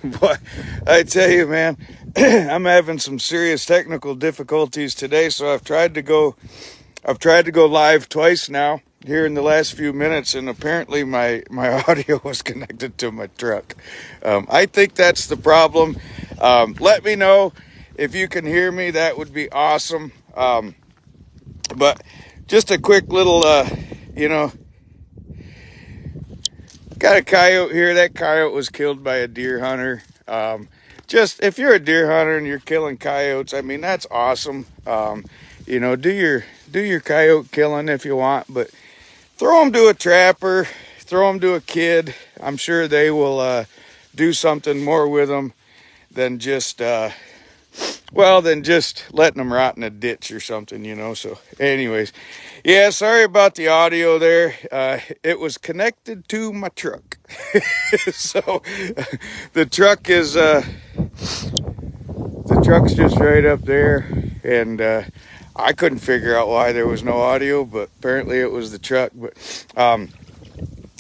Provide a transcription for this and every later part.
Boy, I tell you, man, I'm having some serious technical difficulties today. So I've tried to go live twice now here in the last few minutes, and apparently my audio was connected to my truck. I think that's the problem. Let me know if you can hear me. That would be awesome. But just a quick little, got a coyote here. That coyote was killed by a deer hunter. Just if you're a deer hunter and you're killing coyotes, I mean, that's awesome. Do your coyote killing if you want, but throw them to a trapper, throw them to a kid. I'm sure they will do something more with them than just letting them rot in a ditch or something. So anyways, yeah, sorry about the audio there. It was connected to my truck. So the truck's just right up there, and I couldn't figure out why there was no audio, but apparently it was the truck. But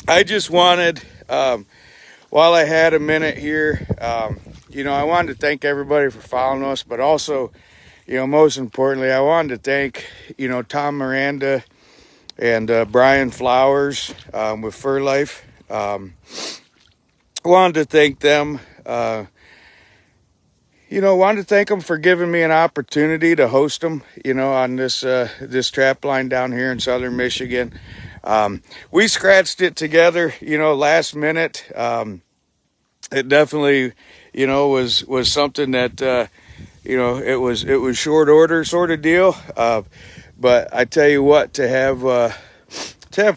I just wanted, while I had a minute here, I wanted to thank everybody for following us, but also, most importantly, I wanted to thank, Tom Miranda and Brian Flowers with FurLife. Wanted to thank them. Wanted to thank them for giving me an opportunity to host them, on this trap line down here in southern Michigan. We scratched it together, last minute. It definitely, was something that, it was short order sort of deal. But I tell you what, to have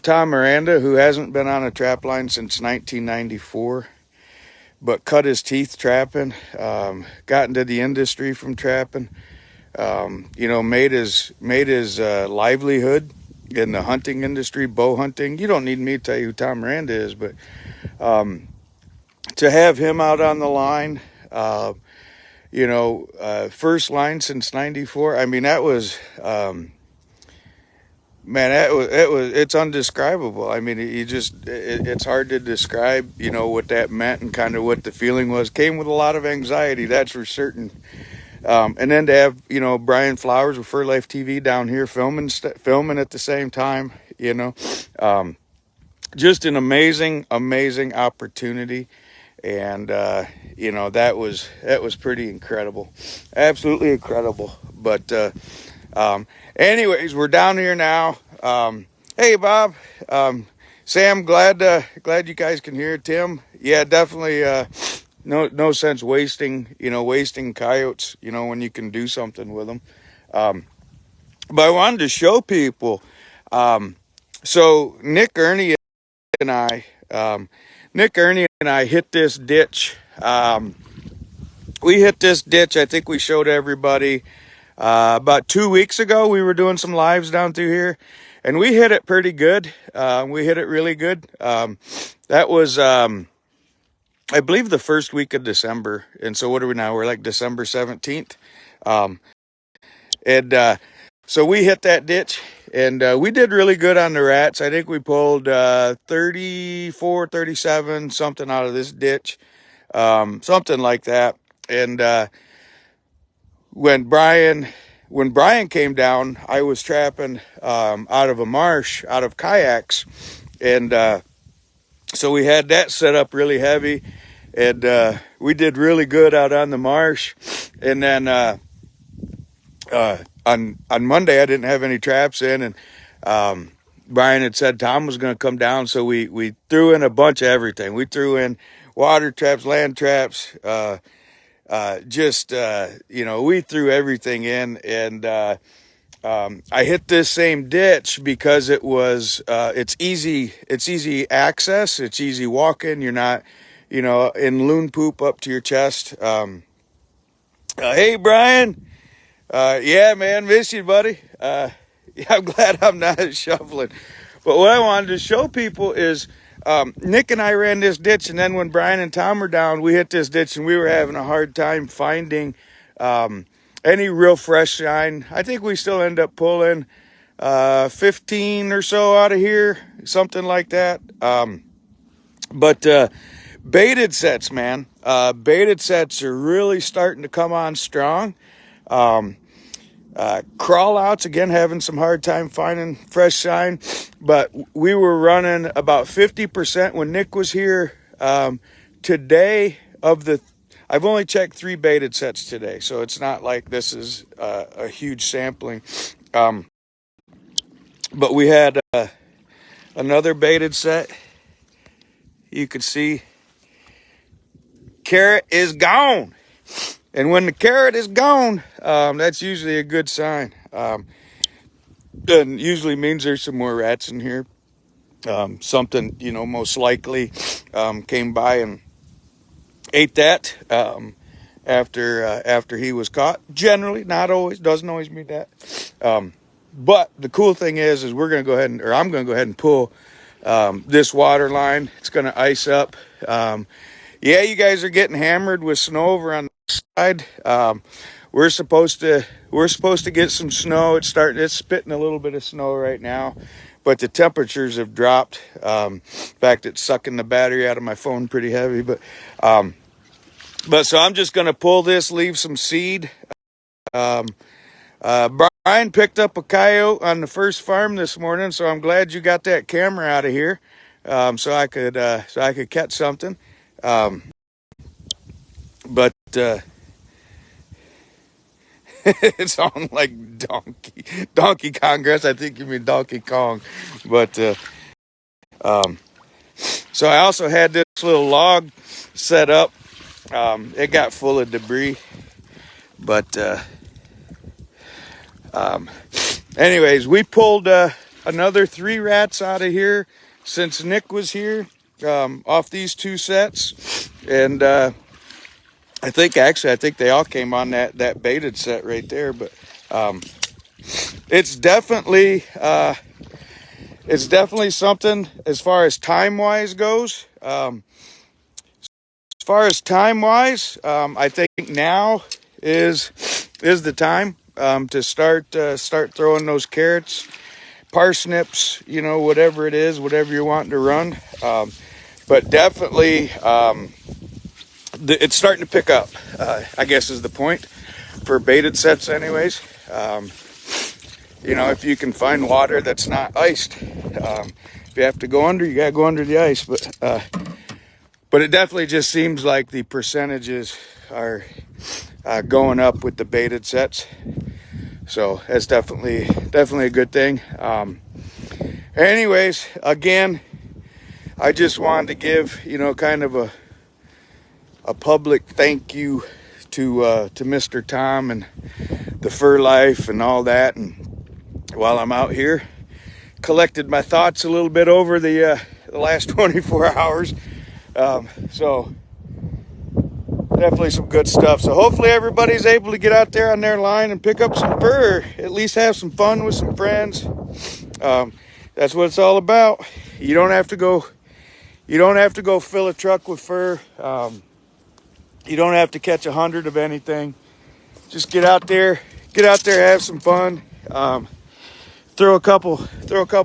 Tom Miranda, who hasn't been on a trap line since 1994, but cut his teeth trapping, got into the industry from trapping, made his livelihood in the hunting industry, bow hunting. You don't need me to tell you who Tom Miranda is, but to have him out on the line, first line since 94. I mean, that was, it's undescribable. I mean, it's hard to describe, what that meant and kind of what the feeling was. Came with a lot of anxiety, that's for certain. And then to have, Brian Flowers with FurLife TV down here filming at the same time, just an amazing opportunity. And, that was pretty incredible, absolutely incredible. But, anyways, we're down here now. Hey, Bob, Sam, glad you guys can hear. Tim, yeah, definitely, no sense wasting coyotes, when you can do something with them. But I wanted to show people, so Nick Ernie and I hit this ditch. We hit this ditch. I think we showed everybody about 2 weeks ago. We were doing some lives down through here, and we hit it pretty good. We hit it really good. That was, I believe, the first week of December. And so what are we now? We're like December 17th. So we hit that ditch, and we did really good on the rats. I think we pulled 34, 37, something out of this ditch, something like that. And when Brian came down, I was trapping out of a marsh, out of kayaks, and so we had that set up really heavy, and we did really good out on the marsh. And then on Monday, I didn't have any traps in, and Brian had said Tom was going to come down, so we threw in a bunch of everything. We threw in water traps, land traps, we threw everything in. And I hit this same ditch because it was it's easy access, it's easy walking. You're not in loon poop up to your chest. Hey, Brian. Yeah, man, miss you, buddy. Yeah, I'm glad I'm not shoveling. But what I wanted to show people is Nick and I ran this ditch, and then when Brian and Tom were down, we hit this ditch, and we were having a hard time finding any real fresh shine. I think we still end up pulling 15 or so out of here, something like that. But Baited sets, man. Baited sets are really starting to come on strong. Crawl outs, again, having some hard time finding fresh sign, but we were running about 50% when Nick was here. Today, I've only checked 3 baited sets today, so it's not like this is a huge sampling. But we had another baited set. You could see carrot is gone. And when the carrot is gone, that's usually a good sign. And usually means there's some more rats in here. Something, most likely came by and ate that after he was caught. Generally, not always, doesn't always mean that. But the cool thing is we're going to go ahead I'm going to go ahead and pull this water line. It's going to ice up. Yeah, you guys are getting hammered with snow over on the side. We're supposed to get some snow. It's spitting a little bit of snow right now, but the temperatures have dropped. In fact, it's sucking the battery out of my phone pretty heavy. But so I'm just going to pull this, leave some seed. Brian picked up a coyote on the first farm this morning, so I'm glad you got that camera out of here, so I could catch something. But it's on like Donkey Congress. I think you mean Donkey Kong. But so I also had this little log set up. It got full of debris, but anyways, we pulled another 3 rats out of here since Nick was here, off these 2 sets, and I think they all came on that baited set right there. But it's definitely something as far as time wise goes. As far as time wise, I think now is the time to start throwing those carrots, parsnips, whatever it is, whatever you're wanting to run. But definitely, it's starting to pick up, I guess is the point for baited sets anyways. If you can find water that's not iced, if you have to go under, you got to go under the ice. But it definitely just seems like the percentages are going up with the baited sets. So that's definitely a good thing. Anyways, again, I just wanted to give, kind of a public thank you to Mr. Tom and the FurLife and all that. And while I'm out here, collected my thoughts a little bit over the last 24 hours. So definitely some good stuff. So hopefully everybody's able to get out there on their line and pick up some fur, at least have some fun with some friends. That's what it's all about. You don't have to go fill a truck with fur. You don't have to catch 100 of anything. Just get out there, have some fun. Throw a couple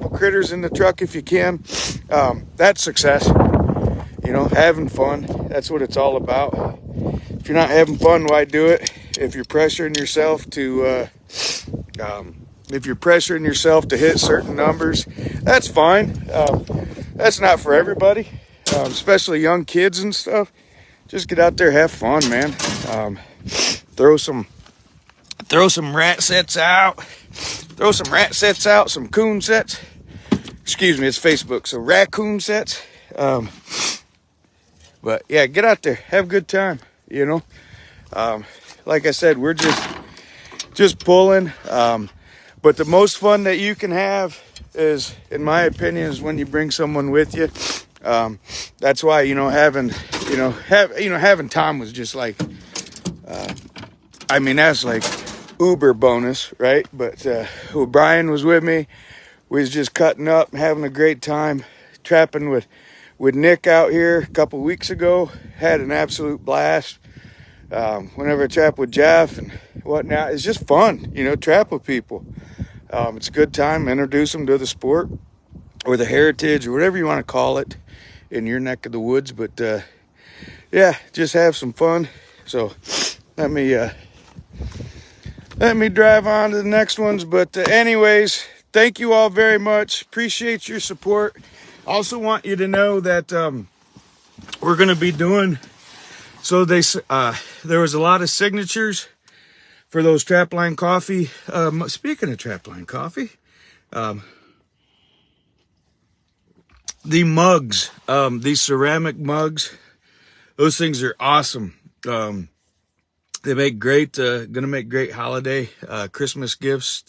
critters in the truck if you can. That's success. Having fun. That's what it's all about. If you're not having fun, why do it? If you're pressuring yourself to hit certain numbers, that's fine. That's not for everybody, especially young kids and stuff. Just get out there, have fun, man. Throw some rat sets out. Some coon sets. Excuse me, it's Facebook, so raccoon sets. But yeah, get out there, have a good time. Like I said, we're just pulling. But the most fun that you can have is, in my opinion, is when you bring someone with you. That's why having Tom was just like, that's like uber bonus, right? But Brian was with me. We was just cutting up, having a great time, trapping with Nick out here a couple weeks ago. Had an absolute blast. Whenever I trap with Jeff and whatnot, it's just fun, trap with people. It's a good time. Introduce them to the sport or the heritage or whatever you want to call it in your neck of the woods. But yeah, just have some fun. So let me drive on to the next ones. But anyways, thank you all very much. Appreciate your support. Also want you to know that we're going to be doing, so there was a lot of signatures for those Trapline Coffee. Speaking of Trapline Coffee, the mugs, these ceramic mugs, those things are awesome. They make great, gonna make great holiday, Christmas gifts,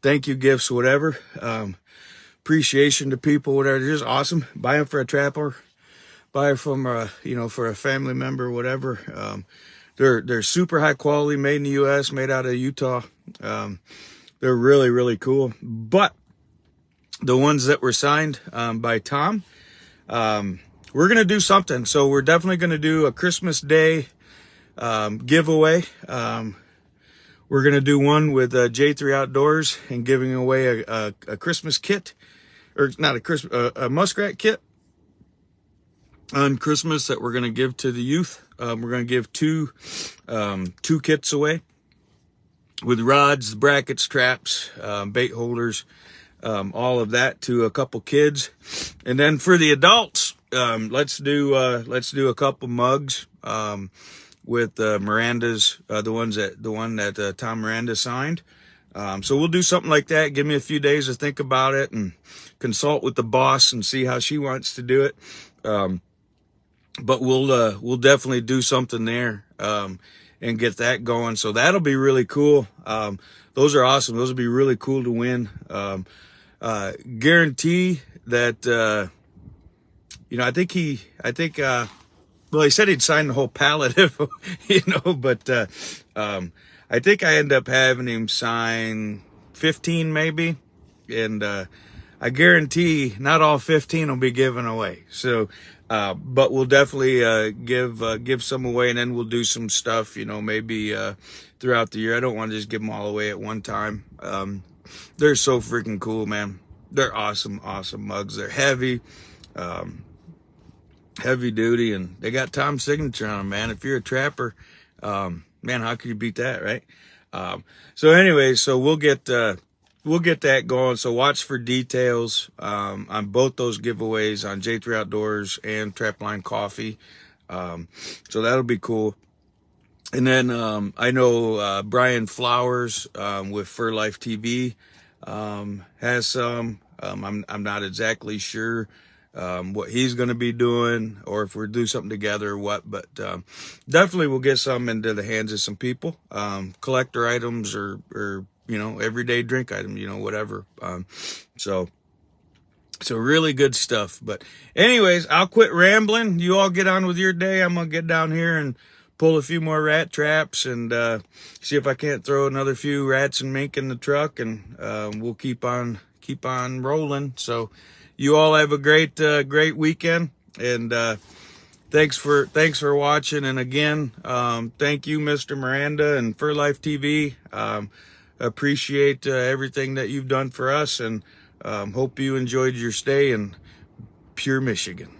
thank you gifts, whatever. Appreciation to people, whatever. They're just awesome. Buy them for a trapper, buy them from, for a family member, whatever. They're super high quality, made in the U.S., made out of Utah. They're really, really cool. But the ones that were signed by Tom, we're going to do something. So we're definitely going to do a Christmas Day giveaway. We're going to do one with J3 Outdoors and giving away a Christmas kit, or not a Christmas, a muskrat kit on Christmas that we're going to give to the youth. We're going to give two kits away with rods, brackets, traps, bait holders, all of that to a couple kids. And then for the adults, let's do a couple mugs, with, Miranda's, the one that, Tom Miranda signed. So we'll do something like that. Give me a few days to think about it and consult with the boss and see how she wants to do it. But we'll definitely do something there, and get that going. So that'll be really cool. Those are awesome. Those will be really cool to win. Guarantee that, well, he said he'd sign the whole pallet if, but, I think I end up having him sign 15 maybe. And, I guarantee not all 15 will be given away. So, but we'll definitely, give some away, and then we'll do some stuff, maybe, throughout the year. I don't want to just give them all away at one time. They're so freaking cool, man. They're awesome, awesome mugs. They're heavy, heavy duty, and they got Tom's signature on them, man. If you're a trapper, man, how could you beat that, right? So anyways, so we'll get that going. So watch for details, on both those giveaways on J3 Outdoors and Trapline Coffee. So that'll be cool. And then, I know, Brian Flowers, with FurLife TV, has some, I'm not exactly sure, what he's going to be doing, or if we're do something together or what, but, definitely we'll get some into the hands of some people, collector items or, everyday drink item, whatever. So really good stuff. But anyways, I'll quit rambling. You all get on with your day. I'm going to get down here and pull a few more rat traps and, see if I can't throw another few rats and mink in the truck, and, we'll keep on rolling. So you all have a great weekend, and, thanks for watching. And again, thank you, Mr. Miranda and FurLife TV. Appreciate everything that you've done for us, and hope you enjoyed your stay in Pure Michigan.